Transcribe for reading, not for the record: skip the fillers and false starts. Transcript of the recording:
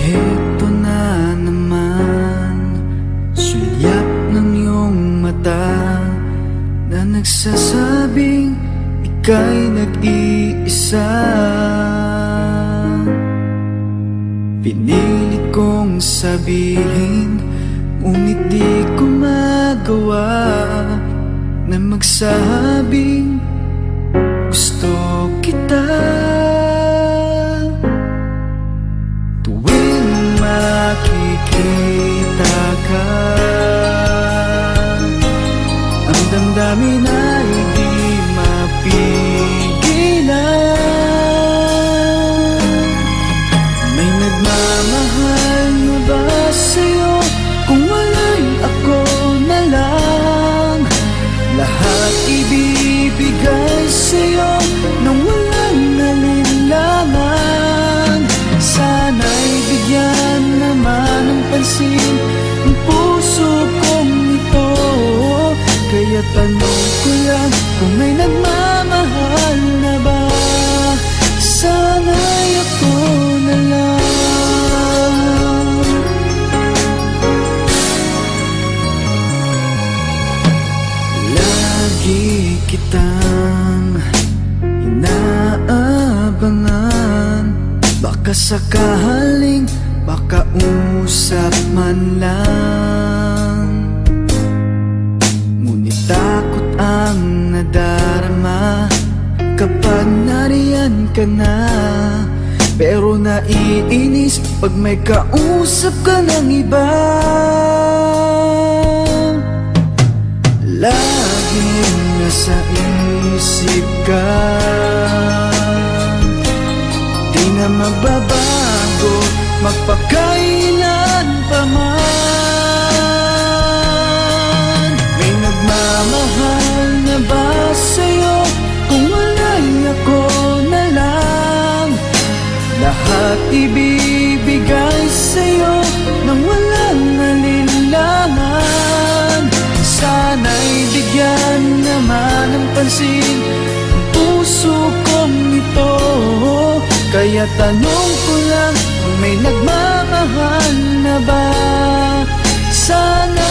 Eto na naman, sulyap ng iyong mata na nagsasabing ika'y nag-iisa. Pinilit kong sabihin, ngunit di ko magawa na magsabing gusto kita. Tuwing makikita ka, ang damdamin ay di mapigilan. May nagmamahal na ba sa'yo? Kung wala'y ako na lang, lahat ibibigay sa'yo nang walang alinlangan. Sana'y bigyan naman ng pansin ang puso kong ito. Kaya tanong ko lang kung may nagmamahal na ba. Sana'y ako na lang. Lagi kitang inaabangan, baka sakaling makausap man lang. Ngunit takot ang nadarama kapag nariyan ka na. Pero naiinis pag may kausap ka ng iba. Laging nasa isip ka, di na magbabago magpakailan pa man. May nagmamahal na ba sa'yo? Kung wala'y ako na lang, lahat ibibigay sa'yo nang walang alinlangan. Sana'y bigyan naman ng pansin ang puso kong ito. Kaya tanong ko lang kung may nagmamahal na ba. Sana